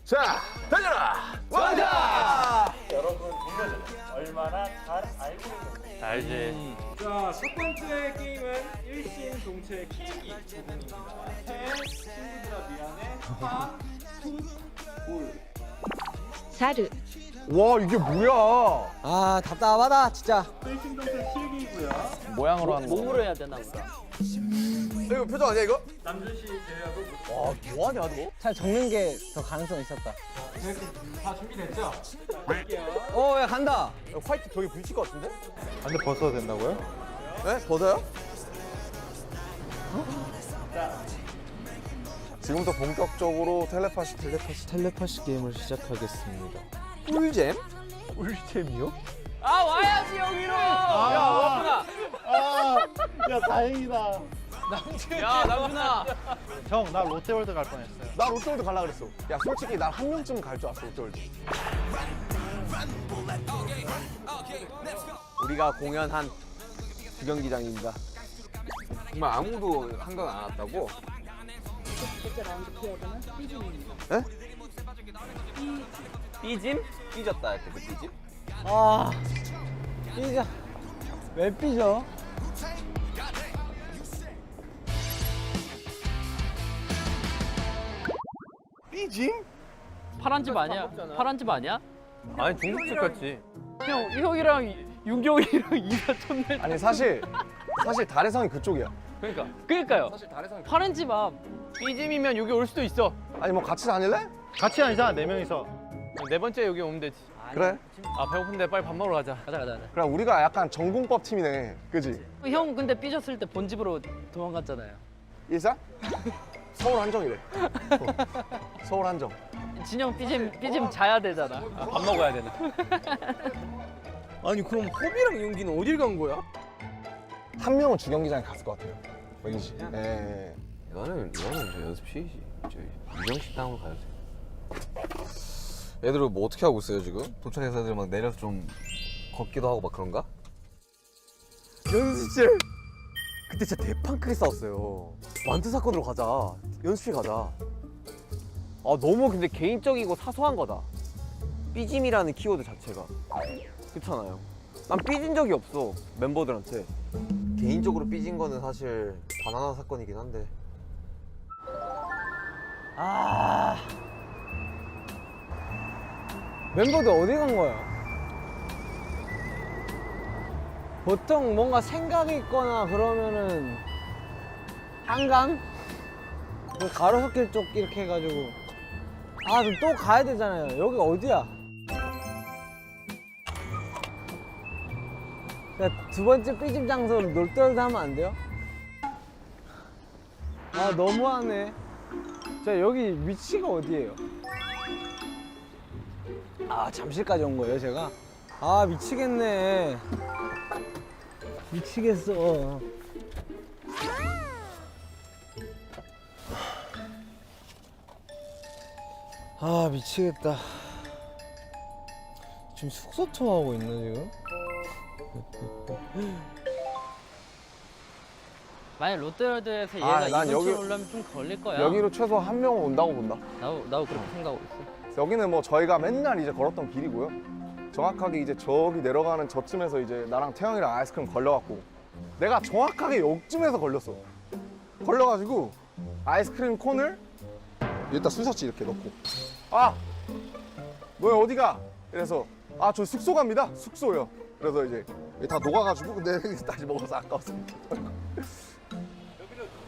자, 달려라! 왕자! 여러분 분야잖아요. 얼마나 잘 알고 있는지. 알지. 자, 첫 번째 게임은 일심동체 키우기 부분입니다. 새 친구들아 미안해. 파, 투, 볼. 사르. 와, 이게 뭐야? 아 답답하다 진짜. 일심동체 키우기고요. 모양으로 하는 거. 몸으로 해야 되나 보다. 이거 표정 아니야, 이거? 남준 씨 제외하고 와, 뭐하냐, 너? 잘 적는 게 더 가능성 있었다. 다 준비됐죠? 자, 갈게요. 야 간다. 화이트 벽에 부딪힐 것 같은데? 근데 벗어도 된다고요? 네? 벗어요? 지금부터 본격적으로 텔레파시 게임을 시작하겠습니다. 꿀잼? 꿀잼이요? 아 와야지 여기로. 야 야 다행이다. 남준아. 야 남준아. 형 나 롯데월드 갈 뻔했어요. 나 롯데월드 갈라 그랬어. 야, 솔직히 난 한 명쯤 갈 줄 알았어, 롯데월드. 우리가 공연한 주경기장입니다. 정말 아무도 한강 안 왔다고? 에? 삐짐? 삐졌다 할때 그 삐짐? 아 삐져. 왜 삐져? 삐짐? 파란 집 아니야? 파란 집 아니야? 아니 중국집 같지. 형이랑 윤경이랑 이사촌네. 아니 사실 달해성이 그쪽이야. 그러니까요. 사실 달해성이 파란 집 앞. 삐짐이면 여기 올 수도 있어. 아니 뭐 같이 다닐래? 같이 다니자 4명이서. 네 번째 여기 오면 되지. 그래. 아 배고픈데 빨리 밥 먹으러 가자. 가자. 그래 우리가 약간 전공법 팀이네. 그지? 형 근데 삐졌을 때 본집으로 도망갔잖아요. 일산? 서울 한정이래. 서울 한정. 진영 삐짐 자야 되잖아. 아, 밥 먹어야 되나? 아니 그럼 호비랑 용기는 어딜 간 거야? 한 명은 주경기장에 갔을 것 같아요. 왠지. 예. 이거는 저 연습실이지. 저 유정식당으로 가야 돼. 애들 뭐 어떻게 하고 있어요 지금? 도착해서 애들 막 내려서 좀 걷기도 하고 막 그런가? 연습실. 그때 진짜 대판 크게 싸웠어요. 완투 사건으로 가자. 연습실 가자. 아 너무 근데 개인적이고 사소한 거다. 삐짐이라는 키워드 자체가. 그렇잖아요. 난 삐진 적이 없어 멤버들한테. 개인적으로 삐진 거는 사실 바나나 사건이긴 한데. 아 멤버들 어디 간 거야? 보통 뭔가 생각이 있거나 그러면은 한강? 그 가로수길 쪽 이렇게 해가지고 아 그럼 또 가야 되잖아요. 여기 어디야? 두 번째 삐짐 장소로 롯데월드 하면 안 돼요? 아 너무하네. 자 여기 위치가 어디예요? 아 잠실까지 온 거예요 제가? 아 미치겠네. 미치겠어. 아 미치겠다. 지금 숙소 투어하고 있나 지금? 만약 롯데월드에서 얘가 난 이 근처로 여기- 오려면 좀 걸릴 거야. 여기로 최소 한 명은 온다고 본다. 나도 그렇게 생각하고 있어. 여기는 뭐 저희가 맨날 이제 걸었던 길이고요. 정확하게 이제 저기 내려가는 저쯤에서 이제 나랑 태영이랑 아이스크림 걸려갖고 내가 정확하게 여기쯤에서 걸렸어. 걸려가지고 아이스크림 콘을 여기다 쑤셨지 이렇게 넣고 아! 너희 어디가? 이래서 아 저 숙소 갑니다. 숙소요. 그래서 이제 다 녹아가지고 근데 다시 먹어서 아까웠어. 여기로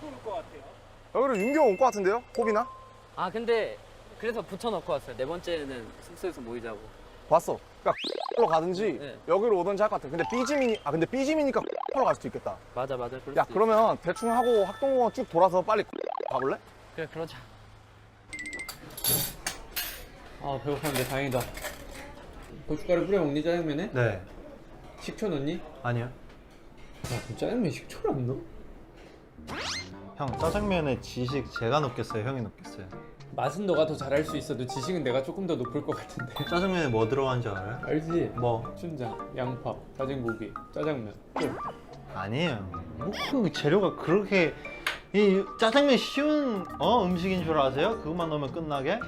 누구 올 것 같아요? 여기로 윤경 올 것 같은데요? 호비나? 아 근데 그래서 붙여놓고 왔어요. 네 번째는 숙소에서 모이자고. 봤어. 그러니까 로 가든지 네. 여기로 오든지 할 것 같아. 근데 삐짐이니까 로 갈 수도 있겠다. 맞아. 그럴 야 수도 그러면 대충 하고 학동공원 쭉 돌아서 빨리 가볼래? 있어. 그래 그러자. 아 배고팠는데 다행이다. 고춧가루 뿌려 먹니 짜장면에? 네. 식초 넣니? 아니요. 야 그럼 짜장면 식초를 안 넣어? 형 짜장면에 지식 제가 넣겠어요? 형이 넣겠어요? 맛은 너가 더 잘할 수 있어도 지식은 내가 조금 더 높을 것 같은데. 짜장면에 뭐 들어가는지 알아요? 알지? 뭐? 춘장, 양파, 다진 고기, 짜장면. 끝. 아니에요. 뭐 그 재료가 그렇게 이 짜장면 쉬운 음식인 줄 아세요? 그것만 넣으면 끝나게?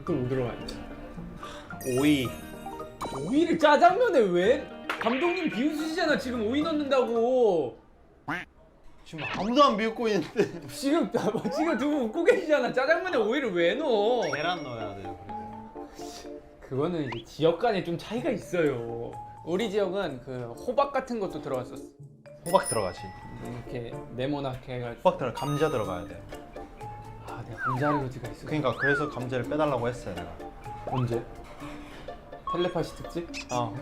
그럼 뭐 들어가야 돼? 오이. 오이를 짜장면에 왜? 감독님 비웃으시잖아. 지금 오이 넣는다고. 지금 아무도 안 비웃고 있는데. 지금 지금 두 분 웃고 계시잖아. 짜장면에 오이를 왜 넣어? 계란 넣어야 돼요. 그거는 이제 지역 간에 좀 차이가 있어요. 우리 지역은 그 호박 같은 것도 들어갔었어. 호박 들어가지. 이렇게 네모나게 해가지고. 호박 들어 감자 들어가야 돼. 아, 내가 감자 알러지가 있어. 그러니까 그래서 감자를 빼달라고 했어요 내가. 언제? 텔레파시 특집?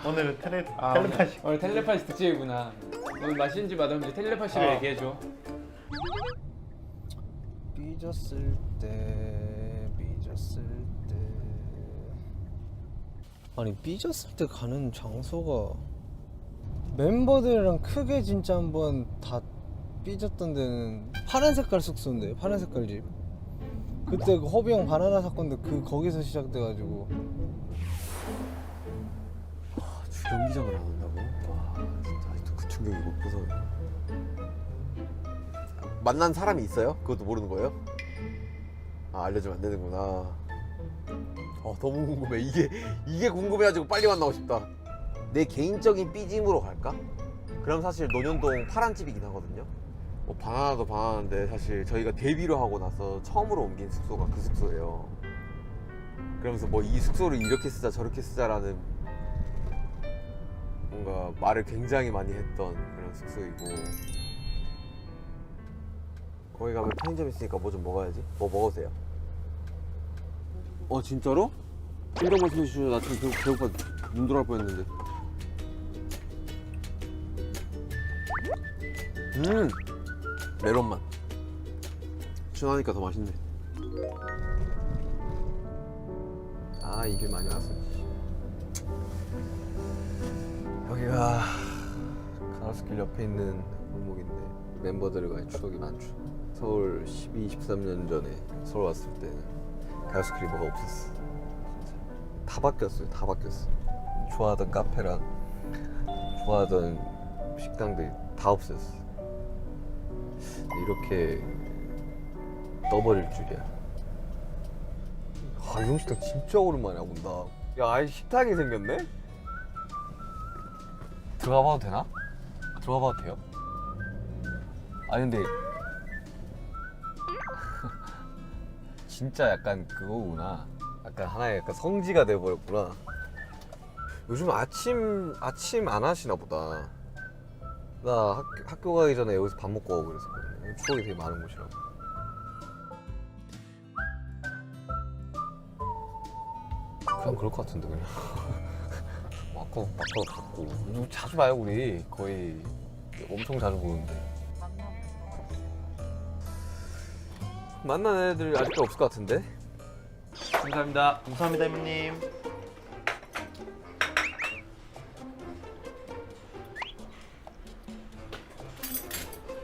오늘 아, 텔레파시. 오늘 텔레파시 특집이구나. 오늘 맛있는지 맛없는지 텔레파시를 얘기해줘. 삐졌을 때 아니 삐졌을 때 가는 장소가 멤버들이랑 크게 진짜 한번 다 삐졌던 데는 파란 색깔 숙소인데 파란 색깔 집 그때 그 허비 형 바나나 사건도 거기서 시작돼가지고 경기장을 안 온다고? 와 진짜 아직도 그 충격이 못 벗어. 만난 사람이 있어요? 그것도 모르는 거예요? 아 알려주면 안 되는구나. 너무 궁금해. 이게 궁금해가지고 빨리 만나고 싶다. 내 개인적인 삐짐으로 갈까? 그럼 사실 논현동 파란집이긴 하거든요. 뭐 바나나도 바나나인데 사실 저희가 데뷔를 하고 나서 처음으로 옮긴 숙소가 그 숙소예요. 그러면서 뭐 이 숙소를 이렇게 쓰자 저렇게 쓰자라는 뭔가 말을 굉장히 많이 했던 그런 숙소이고, 거기 가면 편의점 있으니까 뭐 좀 먹어야지. 뭐 먹으세요? 진짜로? 진작 말씀해 주셔. 나 지금 배고파 눈 돌아갈 뻔했는데. 메론 맛. 시원하니까 더 맛있네. 아 이게 많이 왔어. 여기가 가로수길 옆에 있는 골목인데 멤버들과의 추억이 많죠. 서울 12, 13년 전에 서울 왔을 때는 가로수길이 뭐가 없었어. 진짜. 다 바뀌었어요. 다 바뀌었어. 좋아하던 카페랑 좋아하던 식당들이 다 없어졌어. 이렇게 떠버릴 줄이야. 이 음식당 진짜 오랜만에 와본다. 야, 아예 식탁이 생겼네? 들어가 봐도 되나? 들어가 봐도 돼요? 아니 근데 진짜 약간 그거구나. 약간 하나의 약간 성지가 돼버렸구나. 요즘 아침 안 하시나 보다. 나 학교 가기 전에 여기서 밥 먹고 가고 그랬었거든요. 추억이 되게 많은 곳이라고. 그냥 그럴 것 같은데 그냥. 아까 갔고. 자주 봐요 우리. 거의 엄청 자주 보는데. 만난 애들 아직도 없을 것 같은데? 감사합니다. 감사합니다 형님.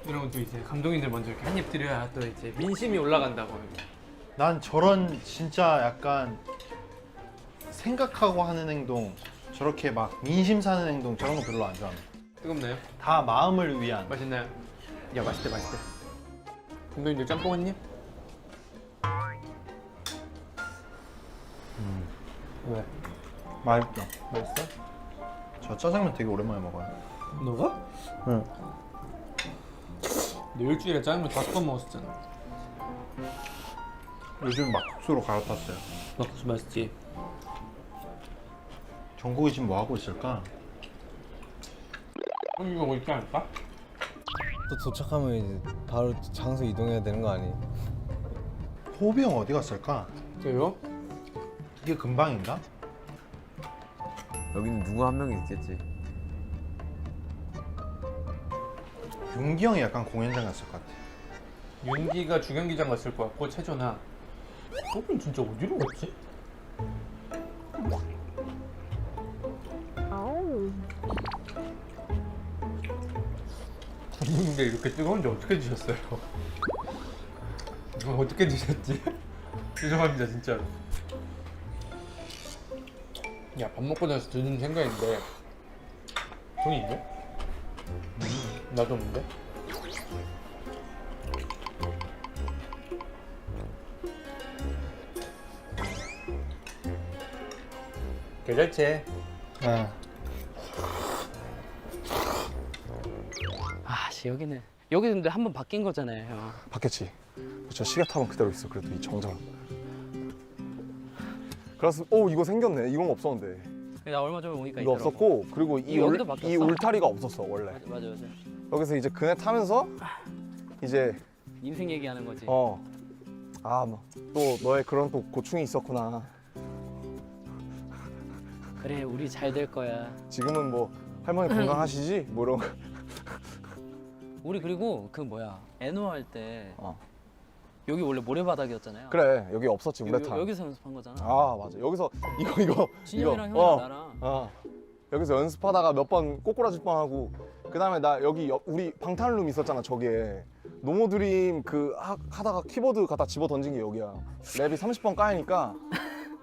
이런 것도 이제 감독님들 먼저 이렇게 한 입 드려야 또 이제 민심이 올라간다고. 난 저런 진짜 약간 생각하고 하는 행동, 저렇게 막 민심 사는 행동 저런 거 별로 안 좋아합니다. 뜨겁나요? 다 마음을 위한. 맛있나요? 야 맛있대. 감독님들 짬뽕 한 입? 왜? 맛있다. 맛있어? 저 짜장면 되게 오랜만에 먹어요. 너가? 응. 너 일주일에 짜장면 5번 먹었었잖아. 요즘 막국수로 갈아탔어요. 막국수 맛있지? 정국이 지금 뭐 하고 있을까? 이거 있지 않을까? 또 도착하면 이제 바로 장소 이동해야 되는 거 아니에요? 호비 형 어디 갔을까? 저요? 이게 금방인가? 여기는 누구 한 명이 있겠지. 윤기 형이 약간 공연장 갔을 것 같아. 윤기가 주경기장 갔을 것 같고 최조나. 저분 진짜 어디로 갔지? 근데 이렇게 뜨거운데 어떻게 드셨어요? 이거 어떻게 드셨지? 죄송합니다 진짜로. 야 밥 먹고 나서 드는 생각인데 돈이 있네? 나도 없는데? 계절체. 아씨 여기는 근데 한 번 바뀐 거잖아요, 형. 바뀌었지. 저 시계탑은 그대로 있어. 그래도 이 정장. 그래서 이거 생겼네. 이건 없었는데. 나 얼마 전에 오니까 이거 있더라고. 없었고 그리고 여기도 바뀌었어? 이 울타리가 없었어 원래. 맞아. 여기서 이제 그네 타면서 이제 인생 얘기하는 거지. 뭐 또 너의 그런 또 고충이 있었구나. 그래, 우리 잘 될 거야. 지금은 뭐 할머니 건강하시지? 뭐 이런 거. 우리 그리고 그 뭐야, 애노 할 때 어. 여기 원래 모래바닥이었잖아요. 그래 여기 없었지 우레탄. 여기서 연습한 거잖아. 아 맞아. 여기서 이거 진영이랑 이거, 형이랑 나랑. 여기서 연습하다가 몇 번 꼬꾸라질 뻔하고 그다음에 나 여기 우리 방탄룸 있었잖아 저기에 노모드림 하다가 키보드 갖다 집어 던진 게 여기야. 랩이 30번 까이니까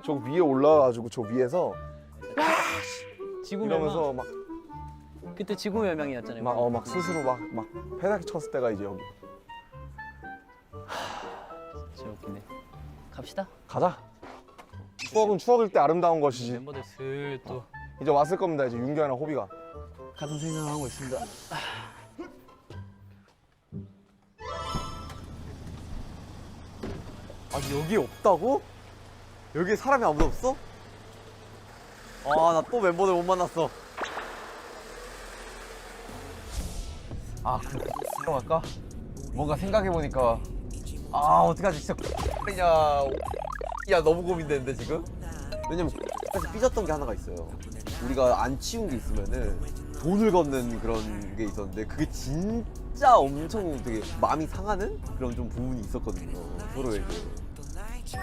저 위에 올라와가지고 저 위에서 지구멸망. 이러면서 막 그때 지구멸망이었잖아요. 막 스스로 막 페다기 쳤을 때가 이제 여기. 진짜 웃기네. 갑시다. 가자. 추억은 추억일 때 아름다운 것이지. 멤버들 슬 또 이제 왔을 겁니다. 이제 윤규현이랑 호비가. 같은 생각을 하고 있습니다. 아니 여기 없다고? 여기 사람이 아무도 없어? 아 나 또 멤버들 못 만났어. 할까? 뭔가 생각해보니까 어떡하지 진짜 야 너무 고민되는데 지금? 왜냐면 사실 삐졌던 게 하나가 있어요. 우리가 안 치운 게 있으면은 돈을 걷는 그런 게 있었는데 그게 진짜 엄청 되게 마음이 상하는 그런 좀 부분이 있었거든요. 서로에게.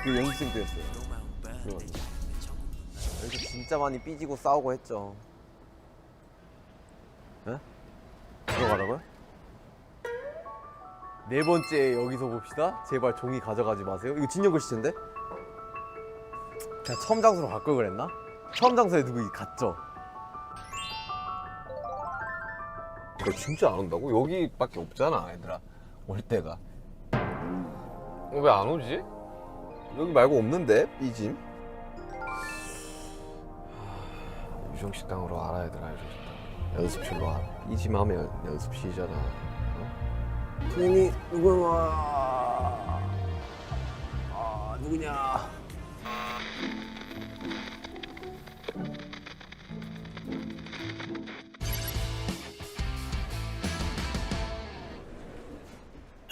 그 연습생 때였어요. 그래서 진짜 많이 삐지고 싸우고 했죠. 에? 들어가라고요? 네 번째 여기서 봅시다. 제발 종이 가져가지 마세요. 이거 진영 글씨인데? 그냥 처음 장소로 갈 걸 그랬나? 처음 장소에 누구 갔죠? 너 진짜 안 온다고? 여기밖에 없잖아 얘들아 올 때가. 왜 안 오지? 여기 말고 없는데? 삐짐? 유정식당으로 알아 얘들아. 유정식당 연습실로 와. 삐짐하면 연습실이잖아. 팀이 누구냐?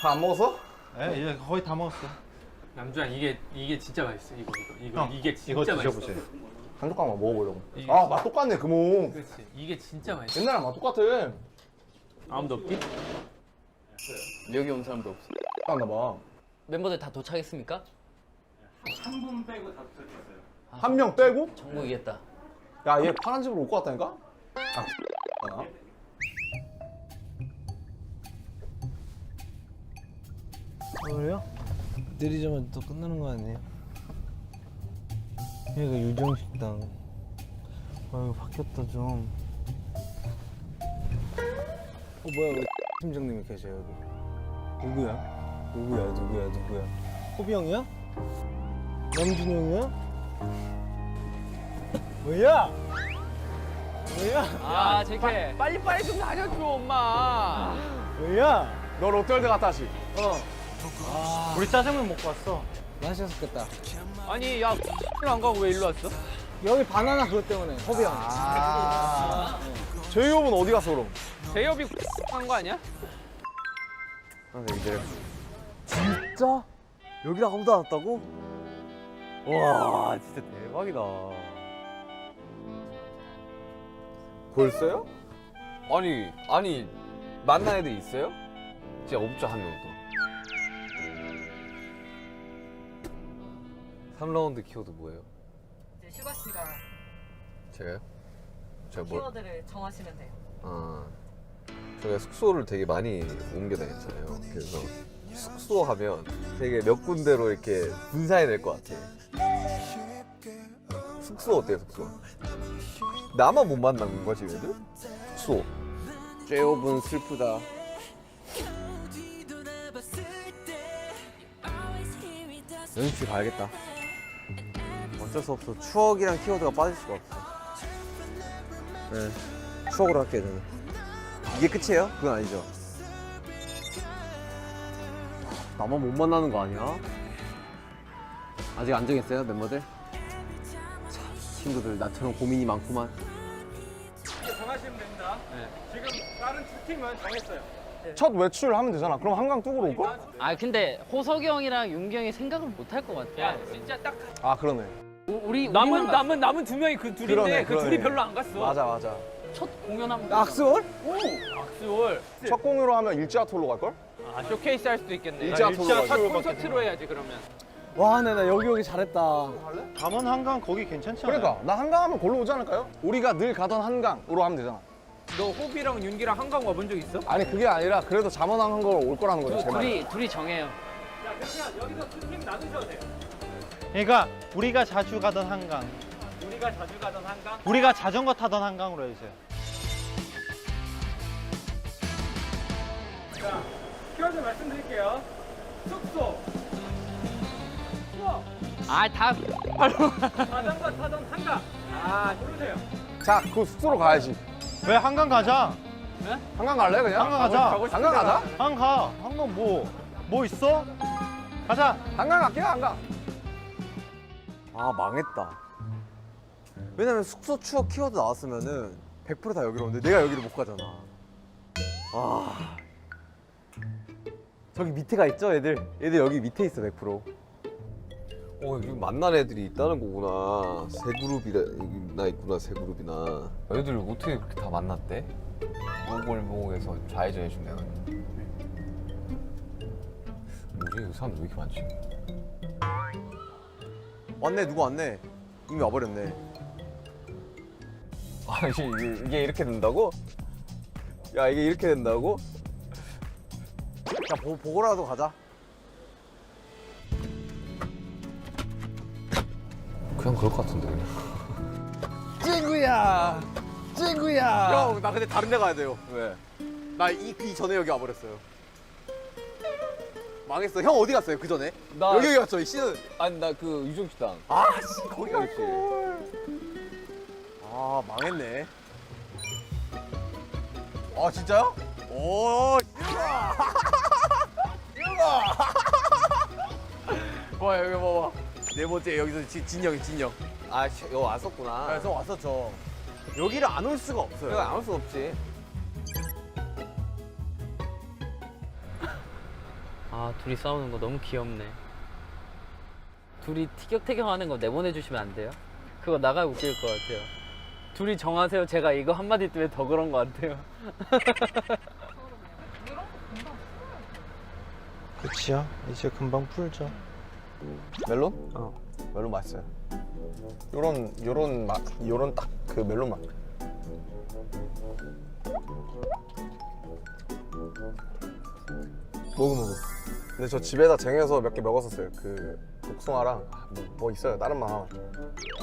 다 안 먹었어? 네, 이제 거의 다 먹었어. 남주야, 이게 진짜 맛있어. 이거 형, 이게 이거 진짜 맛있어. 드셔보세요. 한 조각만 먹어보려고. 이게 맛 똑같네 금홍. 그렇지. 이게 진짜 맛있어. 옛날랑 맛 똑같아. 아무도 없기? 여기 온 사람도 없어. 똑같나 봐. 멤버들 다 도착했습니까? 한 분 빼고 다 붙어있어요. 한 명 빼고? 정국이겠다. 야 얘 파란 집으로 올 것 같다니까? 그래요? 내리자마자 또 끝나는 거 아니에요? 여기가 유정식당. 이거 바뀌었다 좀. 뭐야 왜 팀장님이 계세요 여기? 누구야? 호비 형이야? 남준이 형이야? 뭐야? 아, JK. 빨리 좀 다녀줘, 엄마. 뭐야? 너 롯데월드 갔다 하시. 우리 짜장면 먹고 왔어. 맛있었겠다. 아니, 야, 안 가고 왜 일로 왔어? 여기 바나나 그것 때문에 호비 형. 제이홉은 어디 갔어 그럼? 제이홉이 한 거 아니야? 이제 진짜? 여기랑 아무도 안 왔다고? 와 진짜 대박이다. 벌써요? 아니 만난 애들 있어요? 진짜 없죠 한 명도. 3라운드 키워드 뭐예요? 이제 슈가 씨가 제가요? 제가 뭐? 키워드를 정하시면 돼요. 저희가 숙소를 되게 많이 옮겨 다녔잖아요. 그래서 숙소 하면 되게 몇 군데로 이렇게 분산이 될 것 같아. 숙소 어때요, 숙소? 나만 못 만난 거지, 얘들? 숙소. 제이홉은 슬프다. 연습실 가야겠다. 어쩔 수 없어. 추억이랑 키워드가 빠질 수가 없어. 네. 추억으로 할게요 저는. 이게 끝이에요? 그건 아니죠. 나만 못 만나는 거 아니야? 아직 안 정했어요 멤버들? 참 친구들 나처럼 고민이 많구만. 이제 정하시면 됩니다. 지금 다른 두 팀은 정했어요. 첫 외출을 하면 되잖아. 그럼 한강 뚝으로 올걸? 아 근데 호석이 형이랑 윤기 형이 생각을 못 할 것 같아. 야 진짜 딱 아 그러네. 우리 남은 두 명이 그 둘인데 그러네, 그 그러네. 둘이 별로 안 갔어. 맞아. 첫 공연하면 악수월? 악수월. 첫 공유로 하면 일지아톨로 갈걸? 아 쇼케이스 할 수도 있겠네. 일지아톨로 첫 가지. 콘서트로 해야지 그러면. 와, 근데 나 여기 잘했다. 담원 한강 거기 괜찮잖아요. 그러니까 나 한강 하면 걸로 오지 않을까요? 우리가 늘 가던 한강으로 하면 되잖아. 너 호비랑 윤기랑 한강 와본 적 있어? 아니 그게 아니라 그래도 잠원한 걸 올 거라는 거지 제 말. 둘이 정해요. 야 그냥 여기서 두 팀 나누셔도 돼요. 그러니까 우리가 자주 가던 한강, 우리가 자주 가던 한강. 우리가 자전거 타던 한강으로 해주세요. 자 키워드 말씀드릴게요. 숙소. 수업. 아다 자전거 타던 한강. 아 고르세요. 자, 그 숙소로 가야지. 왜 한강 가자? 한강 갈래 그냥? 한강 가자. 한강 가자. 한강 가. 한강 뭐 있어? 가자. 한강 갈게요 한강. 아 망했다. 왜냐면 숙소 추억 키워드 나왔으면은 100% 다 여기로 오는데 내가 여기를 못 가잖아. 아 저기 밑에가 있죠 애들 여기 밑에 있어 100%. 여기 만난 애들이 있다는 거구나. 세 그룹이나 있구나, 세 그룹이나. 너희들 어떻게 그렇게 다 만났대? 오골목에서 좌회전 해준대. 뭐지? 이 사람 왜 이렇게 많지? 왔네 누구 왔네. 이미 와버렸네. 아, 이게 이렇게 된다고? 야, 이게 이렇게 된다고? 자 보고라도 가자. 그냥 그럴 것 같은데 그냥. 찐구야. 형 나 근데 다른 데 가야 돼요. 왜? 나 이 전에 여기 와버렸어요. 망했어. 형 어디 갔어요 그 전에? 나 여기 갔죠 이 시즌. 아니 나 그 유종식당. 아씨 거기 그렇지. 아 망했네. 아 진짜요? 오. 와 여기 봐봐. 네 번째 여기서 진영. 아, 여기 왔었구나. 그래서 왔었죠. 여기를 안 올 수가 없어요. 그래 안올 수 없지. 아 둘이 싸우는 거 너무 귀엽네. 둘이 티격태격하는 거 내보내주시면 안 돼요? 그거 나가 웃길 것 같아요. 둘이 정하세요. 제가 이거 한마디 때문에 더 그런 것 같아요. 그치야. 이제 금방 풀죠. 멜론? 멜론 맛있어요. 요런 맛, 요런 딱 그 멜론 맛. 먹어. 근데 저 집에다 쟁여서 몇 개 먹었었어요. 그 복숭아랑 뭐 있어요. 다른 맛 하나.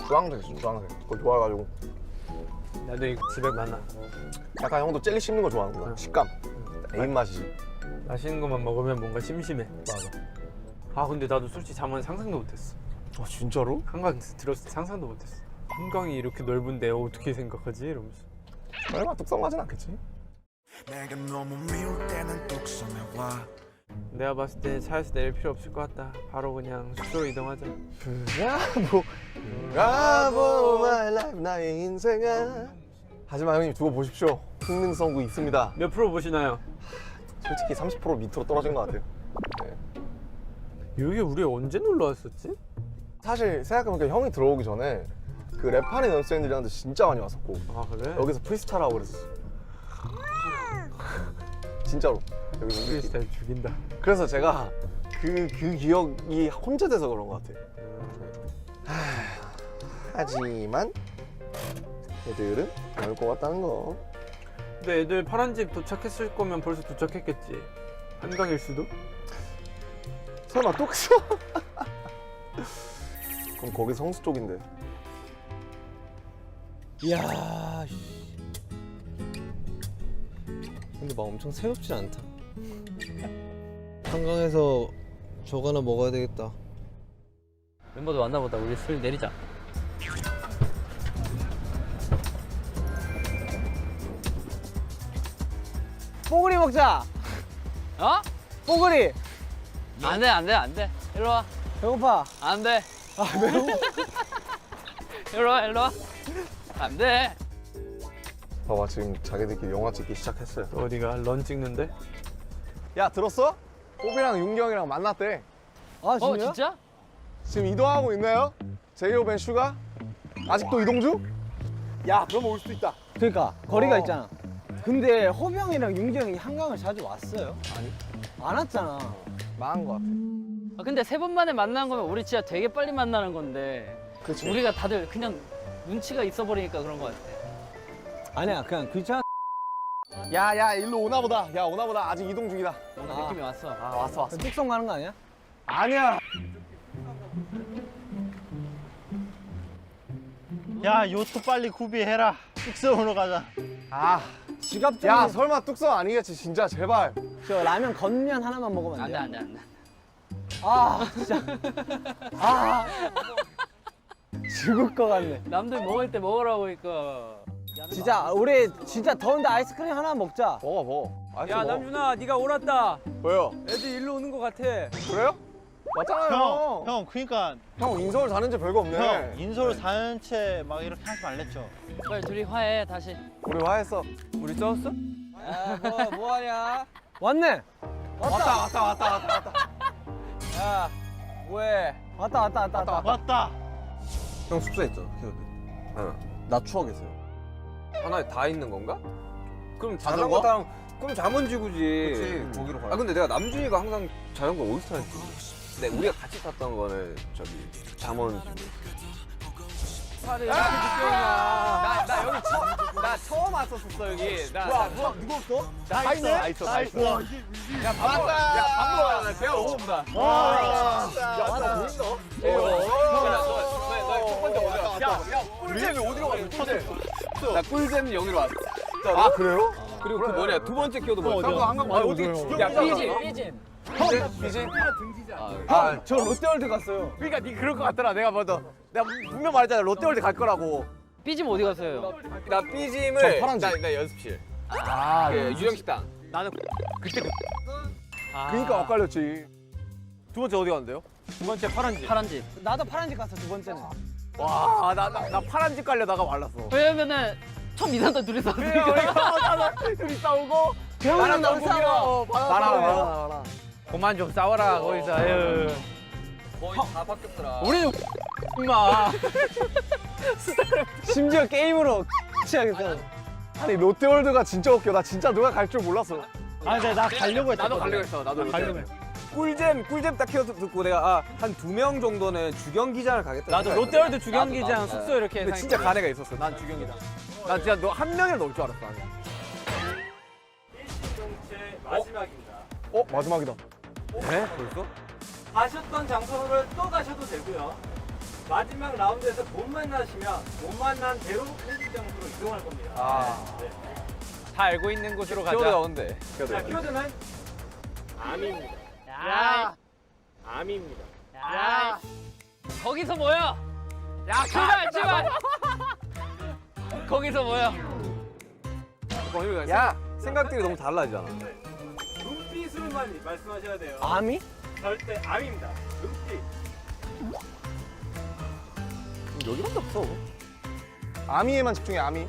주황색 있어, 주황색. 그거 좋아해가지고. 나도 이거 집에 많아. 약간 형도 젤리 씹는 거 좋아하는구나. 식감. 애인 맛이지. 맛있는 것만 먹으면 뭔가 심심해. 맞아. 아 근데 나도 솔직히 잠은 상상도 못했어. 아 진짜로? 한강 들었을 때 상상도 못했어. 한강이 이렇게 넓은데 어떻게 생각하지? 이러면서. 설마 뚝성하진 않겠지? 내가 봤을 때 차에서 내릴 필요 없을 것 같다. 바로 그냥 숙소로 이동하자. 브라보 마이 라이프 나의 인생아. 하지만 형님 두고 보십시오. 흥능성도 있습니다. 몇 프로 보시나요? 솔직히 30% 밑으로 떨어진 것 같아요. 네. 여기 우리 언제 놀러 왔었지? 사실 생각해보니까 형이 들어오기 전에 그 랩하는 연습생들이랑도 진짜 많이 왔었고 아 그래? 여기서 프리스타일 하고 그랬었어. 진짜로. 여기서 프리스타일 죽인다. 그래서 제가 그 기억이 혼재돼서 그런 것 같아요. 하지만 애들은 안 올 것 같다는 거. 근데 애들 파란 집 도착했을 거면 벌써 도착했겠지. 한강일 수도? 설마 또 그죠? 그럼 거기 성수 쪽인데. 이야. 근데 막 엄청 새롭진 않다. 한강에서 저거 하나 먹어야 되겠다. 멤버들 왔나 보다. 우리 술 내리자. 뽀글이 먹자. 어? 뽀글이. 안 돼, 안 돼, 안 돼. 일로 와. 배고파. 안 돼. 아 매워. 일로 와, 일로 와. 안 돼. 봐봐 지금 자기들끼리 영화 찍기 시작했어요. 어디가 런 찍는데? 야 들었어? 뽀비랑 윤경이랑 만났대. 아 어, 진짜? 진짜? 지금 이동하고 있나요? 제이홉 앤 슈가? 아직도 이동 중? 야 그러면 올 수도 있다. 그러니까 거리가 어. 있잖아. 근데 호비 형이랑 윤기 형이 한강을 자주 왔어요? 아니. 안 왔잖아. 망한 거 같아. 아, 근데 3번 만에 만나는 거면 우리 진짜 되게 빨리 만나는 건데 그치. 우리가 다들 그냥 눈치가 있어 버리니까 그런 거 같아. 아니야 그냥 귀찮아. 야야 일로 오나 보다. 야 오나 보다. 아직 이동 중이다. 뭔가 아. 느낌이 왔어. 아 왔어 왔어. 뚝성 가는 거 아니야? 아니야. 야 요트 빨리 구비해라. 숙소으로 가자. 아. 지갑 좀. 야 설마 뚝성 아니겠지 진짜 제발. 저 라면 건면 하나만 먹으면 안 안 돼? 돼, 안 돼, 안 돼. 아 진짜. 아 죽을 것 같네. 남들 먹을 때 먹으라고 하니까. 진짜 우리 진짜 더운데 아이스크림 하나 먹자. 먹어 먹어. 아이스 야 먹어. 남준아 네가 옳았다. 왜요? 애들 일로 오는 것 같아. 그래요? 맞잖아요. 형 그러니까 형 인서울 사는 지 별거 없네. 형 인솔 사는 채 막 이렇게 하지 말랬죠. 빨리 둘이 화해 다시. 우리 화했어. 우리 싸웠어? 뭐 하냐? 왔네. 왔다. 야 뭐해? 왔다. 왔다. 형 숙소에 있잖아 키워드. 나 추억했어요. 하나에 다 있는 건가? 그럼 자전거? 자전거? 그럼 잠원지구지. 그치, 거기로 가요. 아 근데 내가 남준이가 항상 자전거 어디서 타는지. 근데 우리가 같이 탔던 거는 저기 잠원지구. 나 여기 나 처음 왔었어 여기. 누구 없어? 나 있네. 나 있어. 야 밥 먹어야 나 배가 너무 고프다. 야나 보인다. 너첫 번째 어디야? 야 꿀잼이 어디로 갔어? 꿀잼. 나 꿀잼 여기로 왔어. 아 그래요? 그리고 그 뭐냐 두 번째 키워드 뭐야? 형도 한강 아 어떻게 죽여? 야 삐진. 삐진. 저 롯데월드 갔어요. 그러니까 니 그럴 것 같더라. 내가 먼저 내가 분명 말했잖아. 롯데월드 갈 거라고. 삐짐 어디 갔어요? 나 삐짐을 저 파란색. 나 연습실. 아 그 유령식당. 나는 그때 그러니까 엇갈렸지. 두 번째 어디 갔는데요? 두 번째 파란지. 파란 집. 나도 파란 집 갔어 두 번째는. 와, 나 파란 집 가려다가 말랐어. 왜냐면은 처음 이상한 둘이 싸우니까. 둘이 싸우고 형이랑 너무 싸워. 말아. 그만 좀 싸워라 거기서. 아유. 거의 다 바뀌었더라. 우리는 임마. 심지어 게임으로 취하겠어. 아니 롯데월드가 진짜 웃겨. 나 진짜 누가 갈 줄 몰랐어. 아니 근데 나 가려고 했어. 나도 가려고 했어. 나도 가려고 했어. 꿀잼 딱 키워드 듣고 내가 한 2명 정도는 주경기장을 가겠다. 나도 롯데월드 주경기장 숙소 이렇게. 근데 진짜 간 애가 있었어. 난 주경기장. 나 진짜 너 한 명이라 넣을 줄 알았어. 나는. 일시동체 마지막입니다. 마지막이다. 네? 벌써? 가셨던 장소를 또 가셔도 되고요. 마지막 라운드에서 못 만나시면 못 만난 대로 편집 장소로 이동할 겁니다. 네. 다 알고 있는 곳으로 키워드가 뭔데? 자, 키워드는 암입니다. 야, 암입니다. 야, 거기서 뭐야? 야, 출발. 거기서 뭐야? 야, 생각들이 너무 달라지잖아. 눈빛으로만 말씀하셔야 돼요. 아미? 절대 암입니다. 눈빛. 여기밖에 없어. 아미에만 집중해 아미.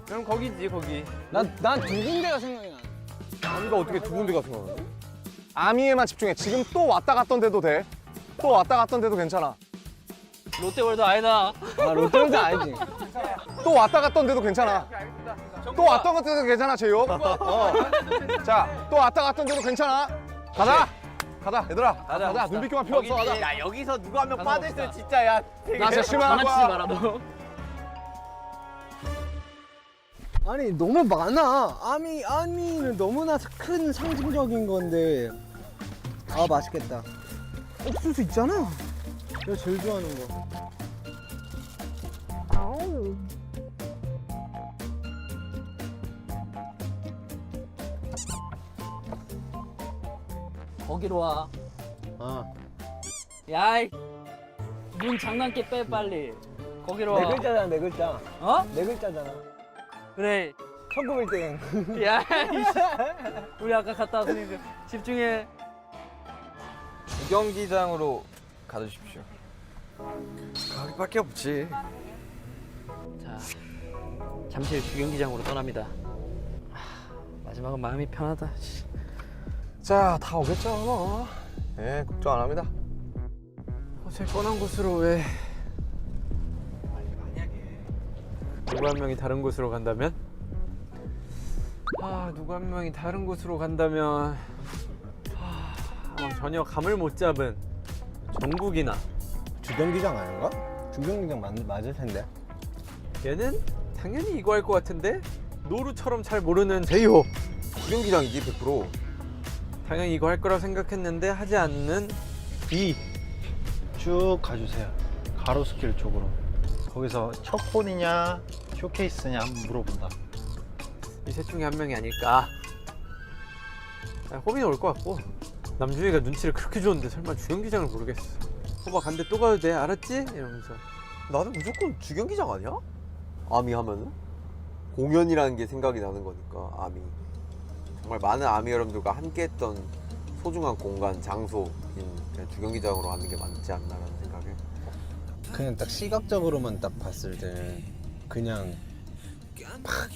그럼 거기지 거기. 난 두 군데가 생각이 나. 아미가 어떻게 두 군데가 생각나지? 아미에만 집중해. 지금 또 왔다 갔던 데도 돼. 또 왔다 갔던 데도 괜찮아. 롯데월드 아니다. 아 롯데월드 알지? 또 왔다 갔던 데도 괜찮아. 또 왔다 갔던 데도 괜찮아 제이홉. 자, 또 왔다 갔던 데도 괜찮아. 가자. 얘들아. 가자. 눈빛 교환 필요 없어. 가자. 야, 여기서 누가 한 명 빠져있으면 진짜 야. 나 진짜 실망한 장난치지 거야. 마라 너. 아니 너무 많아. 아미는 너무나 큰 상징적인 건데. 아 맛있겠다. 옥수수 있잖아. 내가 제일 좋아하는 거. 거기로 와. 야, 눈 장난기 빼 빨리. 거기로 와. 네 글자잖아 네 글자. 어? 네 글자잖아. 그래. 천금 1등. 야, 이씨. 우리 아까 갔다 왔으니까 집중해. 주경기장으로 가주십시오. 거기밖에 없지. 자, 잠실 주경기장으로 떠납니다. 마지막은 마음이 편하다. 씨. 자, 다 오겠죠 뭐. 예, 걱정 안 합니다. 제일 뻔한 곳으로 왜? 누구 한 명이 다른 곳으로 간다면? 누구 한 명이 다른 곳으로 간다면 전혀 감을 못 잡은 정국이나 주경기장 아닌가? 주경기장 맞을 텐데. 얘는 당연히 이거 할 것 같은데 노루처럼 잘 모르는 제이홉 주경기장이지 100%. 당연히 이거 할 거라 생각했는데 하지 않는 B. 쭉 가주세요. 가로수길 쪽으로. 거기서 첫 홀이냐 쇼케이스냐 한번 물어본다. 이 셋 중에 한 명이 아닐까. 호빈이 올 것 같고 남준이가 눈치를 그렇게 줬는데 설마 주경기장을 모르겠어. 호박 간대 또 가도 돼 알았지? 이러면서. 나는 무조건 주경기장 아니야? 아미 하면은 공연이라는 게 생각이 나는 거니까. 아미 정말 많은 아미 여러분들과 함께했던 소중한 공간 장소인 그냥 주경기장으로 가는 게 맞지 않나라는 생각을. 그냥 딱 시각적으로만 딱 봤을 때는 그냥 팍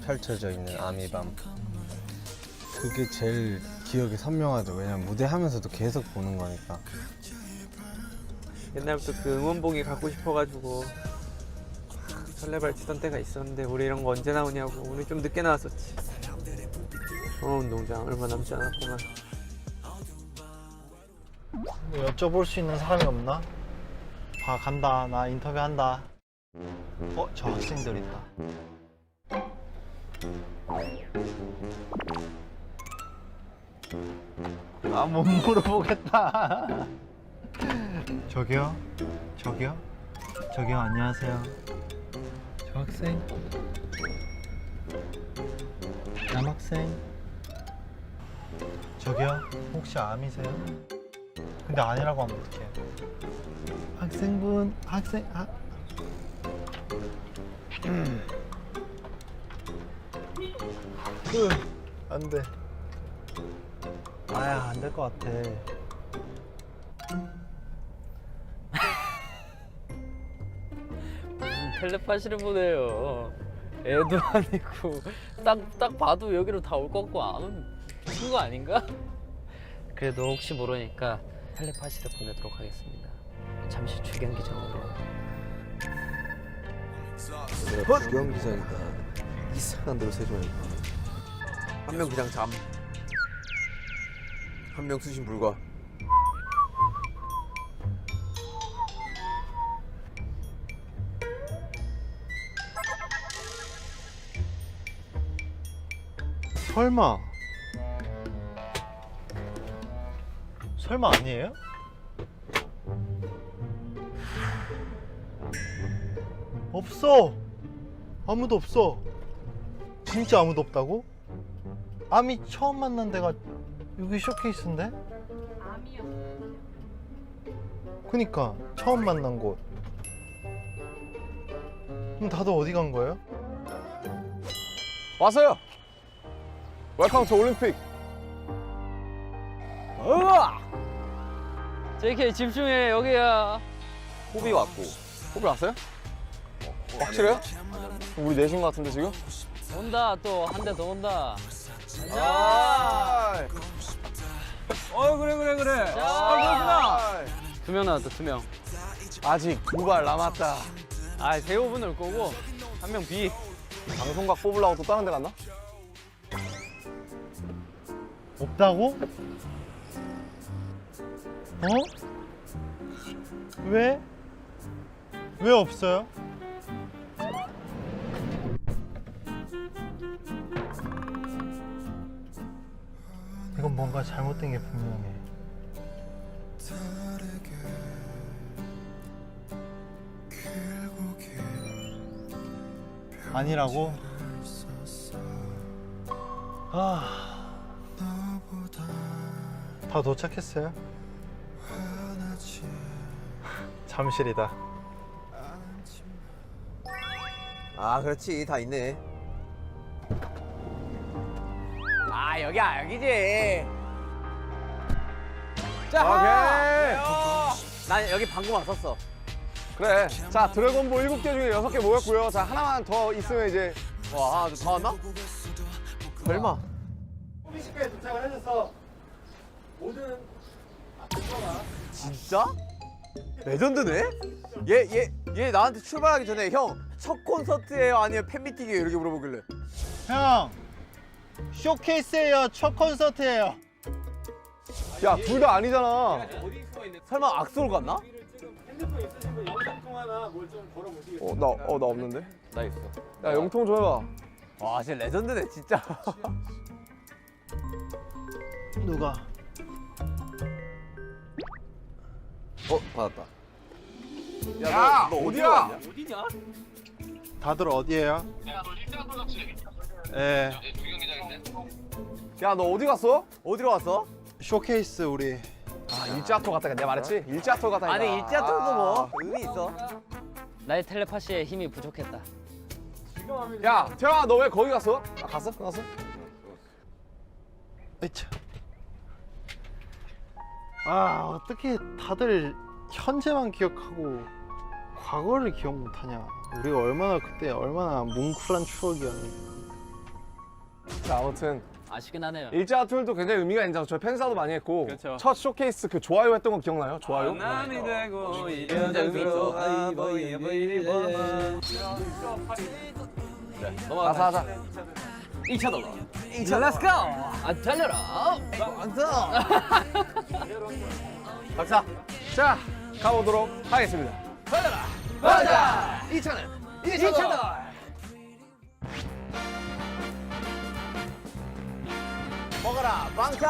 펼쳐져 있는 아미밤. 그게 제일 기억에 선명하죠. 왜냐면 무대하면서도 계속 보는 거니까. 옛날부터 그 응원봉이 갖고 싶어가지고 설레발 치던 때가 있었는데 우리 이런 거 언제 나오냐고. 우리 좀 늦게 나왔었지. 운동장 얼마 남지 않았구만. 뭐 여쭤볼 수 있는 사람이 없나? 간다. 나 인터뷰한다. 저 학생들 있다. 못 물어보겠다. 저기요? 안녕하세요. 저 학생? 남학생? 저기요? 혹시 아미세요? 근데 아니라고 하면 어떡해? 학생분, 안 돼. 안 될 것 같아. 무슨 텔레파시를 보내요. 애도 아니고 딱 봐도 여기로 다 올 것 같고 안 오는 거 아닌가? 그래도 혹시 모르니까 텔레파시를 보내도록 하겠습니다. 잠시 주경기장으로. 내가 주경기장이다. 이상한 데로 세종하니까. 한 명 그냥 잠. 한 명 수신 불가. 설마 아니에요? 없어. 아무도 없어. 진짜 아무도 없다고? 아미 처음 만난 데가 여기 쇼케이스인데? 그니까 처음 만난 곳. 그럼 다들 어디 간 거예요? 왔어요. 웰컴 투 올림픽. JK 집중해. 여기야. 호비 왔고. 호비 왔어요? 확실해요? 우리 넷인 것 같은데 지금? 온다. 또 한 대 더 온다. 아, 그래. 자, 2명 나왔다. 2명. 아직 2발 남았다. 대호분 올 거고 1명 B. 방송각 뽑으려고 또 다른 데 갔나? 없다고? 왜? 왜 없어요? 이건 뭔가 잘못된 게 분명해. 아니라고? 다 도착했어요? 잠실이다. 그렇지. 다 있네. 아 여기야 여기지. 오케이. 난 여기 방금 왔었어. 그래. 자, 드래곤볼 7개 중에 6개 모였고요. 자, 하나만 더 있으면 이제 와 하나 더 왔나? 설마. 호비시까지 도착을 해줘서 모든 진짜? 레전드네? 얘 나한테 출발하기 전에 형 첫 콘서트예요 아니면 팬미팅이에요 이렇게 물어보길래 형 쇼케이스예요. 첫 콘서트예요. 야, 둘 다 아니잖아. 설마 악수를 갔나? 핸드폰 있으신 분 영상 통화나 뭘 좀 걸어보시겠어요? 나 없는데. 나 있어. 야, 영통 좀 해봐. 와 진짜 레전드네 진짜. 누가? 받았다. 야, 너 어디야? 왔냐? 어디냐? 다들 어디에요? 예. 야, 너 어디 갔어? 어디로 왔어? 쇼케이스 우리. 아, 일자토 갔다. 내가 말했지? 일자토 갔다. 아니 일자토도 뭐 의미 있어. 나의 텔레파시에 힘이 부족했다. 야, 태영아, 너 왜 거기 갔어? 아, 갔어? 끝났어? 으차. 아 어떻게 다들 현재만 기억하고 과거를 기억 못하냐. 우리가 얼마나 뭉클한 추억이었는데. 자, 아무튼 아쉽긴 하네요. 일자토도 굉장히 의미가 있잖아. 저희 팬사도 많이 했고. 그렇죠. 첫 쇼케이스 그 좋아요 했던 거 기억나요? 좋아요? 남이 되고 진짜 의미 있어. 가사 하자. 2차도. Let's go. 아 달려라. 박사. 자, 가보도록 하겠습니다. 가자. 2차는 먹어라 방탄.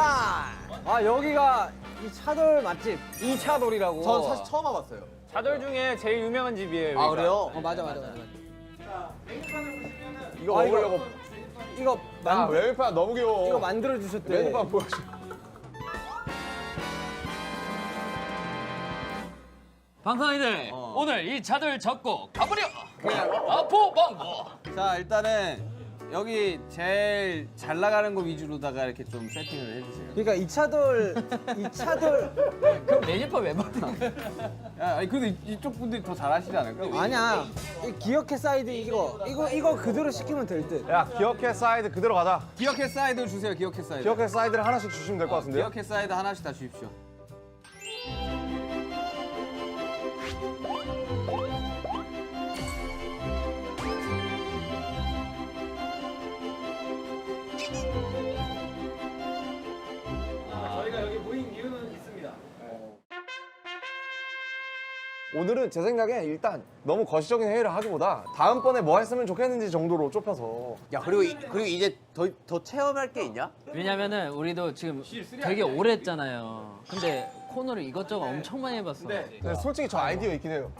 아 여기가 이 차돌 맛집. 이 차돌이라고. 전 사실 처음 와봤어요. 차돌 중에 제일 유명한 집이에요. 아 여기가. 그래요? 맞아. 자, 메뉴판을 보시면은 이거 먹으려고. 이거 야, 메뉴판 너무 귀여워. 이거 만들어 주셨대. 메뉴판 보여줘. 방탄이들 오늘 이 차들 잡고 가버려. 아포방고. 자 일단은 여기 제일 잘 나가는 거 위주로다가 이렇게 좀 세팅을 해주세요. 그러니까 이 차돌 그럼 메뉴판 왜 만든 거야? 야, 아니 근데 이쪽 분들이 더 잘하시지 않을까? 아니야. 이 기억해 사이드 이거 그대로 시키면 될 듯. 야, 기억해 사이드 그대로 가자. 기억해 사이드 주세요. 기억해 사이드. 기억해 사이드를 하나씩 주시면 될 것 같은데요? 기억해 사이드 하나씩 다 주십시오. 저희가 여기 모인 이유는 있습니다. 오늘은 제 생각에 일단 너무 거시적인 회의를 하기보다 다음번에 뭐 했으면 좋겠는지 정도로 좁혀서. 야 그리고 이제 더 체험할 게 있냐? 왜냐면은 우리도 지금 되게 오래 했잖아요. 근데 코너를 이것저것 엄청 많이 해봤어. 근데 솔직히 저 아이디어 있긴 해요.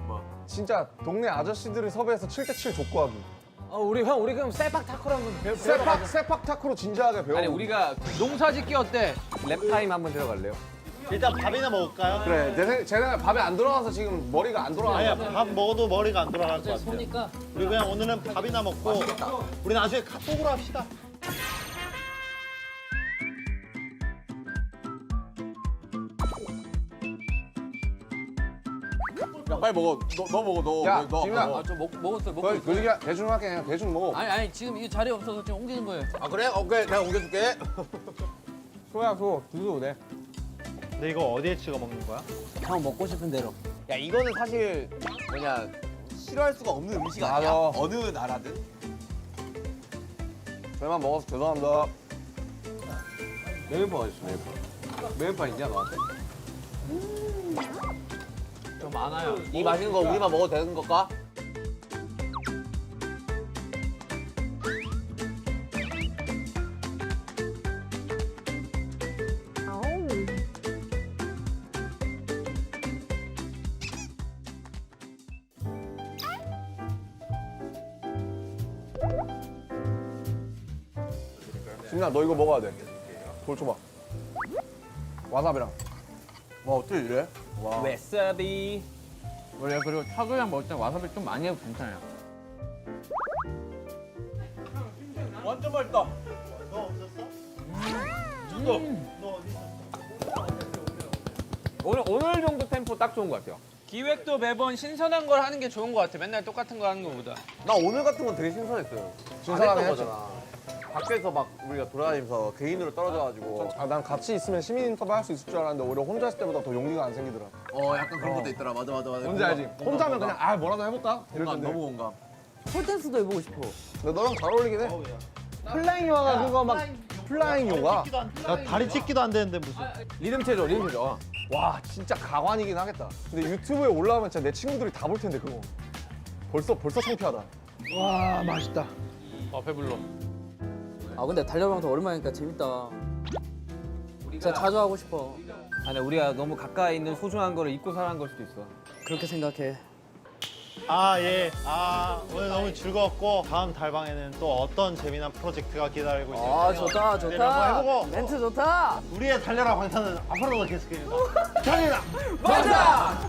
진짜 동네 아저씨들을 섭외해서 7대7 족구하기. 우리 그럼 셀박 타크로 한번 배워. 세팍 타크로 진지하게 배워. 아니 우리가 농사짓기 어때? 랩 타임 한번 들어갈래요? 일단 밥이나 먹을까요? 그래, 제 생각에 밥에 안 돌아가서 지금 머리가 안 돌아가. 아니야 밥 먹어도 머리가 안 돌아갈 것 같아요. 소니까 우리 그냥 오늘은 밥이나 먹고 우리 나중에 카톡으로 합시다. 야 빨리 먹어. 너 먹어 너. 야, 너. 지민아. 먹어. 아저 먹었어요. 먹고 그 있어요. 얘기 대충 할게. 그냥 대충 먹어. 아니 지금 이 자리 없어서 지금 옮기는 거예요. 아 그래? 오케이 내가 옮겨줄게. 소야, 소. 두두, 네. 근데 이거 어디에 찍어 먹는 거야? 형 먹고 싶은 대로. 야 이거는 사실 뭐냐 싫어할 수가 없는 음식 아니야? 맞아. 어느 나라든. 저희만 먹어서 죄송합니다. 메뉴판 어딨어? 메뉴판. 메뉴판 있냐 너한테? 좀 많아요. 이 맛있는 거 우리만 먹어도 되는 걸까? 지민아, 너 이거 먹어야 돼. 돌 줘봐. 와사비랑. 와 어떻게 이래? 와사비. 원래 그리고 차돌이랑 먹을 때 와사비 좀 많이 해도 괜찮아요. 완전 맛있다. 너 없었어? 오늘 정도 템포 딱 좋은 것 같아요. 기획도 매번 신선한 걸 하는 게 좋은 것 같아. 맨날 똑같은 거 하는 것보다. 나 오늘 같은 건 되게 신선했어요. 신선하게 안 했던 했죠. 거잖아. 밖에서 막 우리가 돌아다니면서 개인으로 떨어져가지고 난 같이 있으면 시민 인터뷰 할 수 있을 줄 알았는데 오히려 혼자 있을 때보다 더 용기가 안 생기더라. 약간 그런 것도 있더라. 맞아. 뭔지 알지? 혼자면 그냥 아 뭐라도 해볼까? 이럴 텐데. 너무 공감. 폴댄스도 해보고 싶어. 근데 너랑 잘 어울리긴 해. 플라잉 요가 그거 막 플라잉 요가. 야, 다리 찢기도 안 되는데 무슨. 리듬 체조. 와 진짜 가관이긴 하겠다. 근데 유튜브에 올라오면 진짜 내 친구들이 다 볼 텐데 그거. 벌써 창피하다. 와 맛있다. 배불러. 아 근데 달려가면 더 오랜만이니까 재밌다. 진짜 자주 하고 싶어. 아니 우리가 너무 가까이 있는 소중한 거를 잊고 살아간 걸 수도 있어. 그렇게 생각해. 예. 오늘 너무 즐거웠고 다음 달방에는 또 어떤 재미난 프로젝트가 기다리고 있을지. 좋다 기대를 한번 해보고 멘트 좋다. 우리의 달려라 방탄은 앞으로도 계속됩니다. 달려라. 맞아.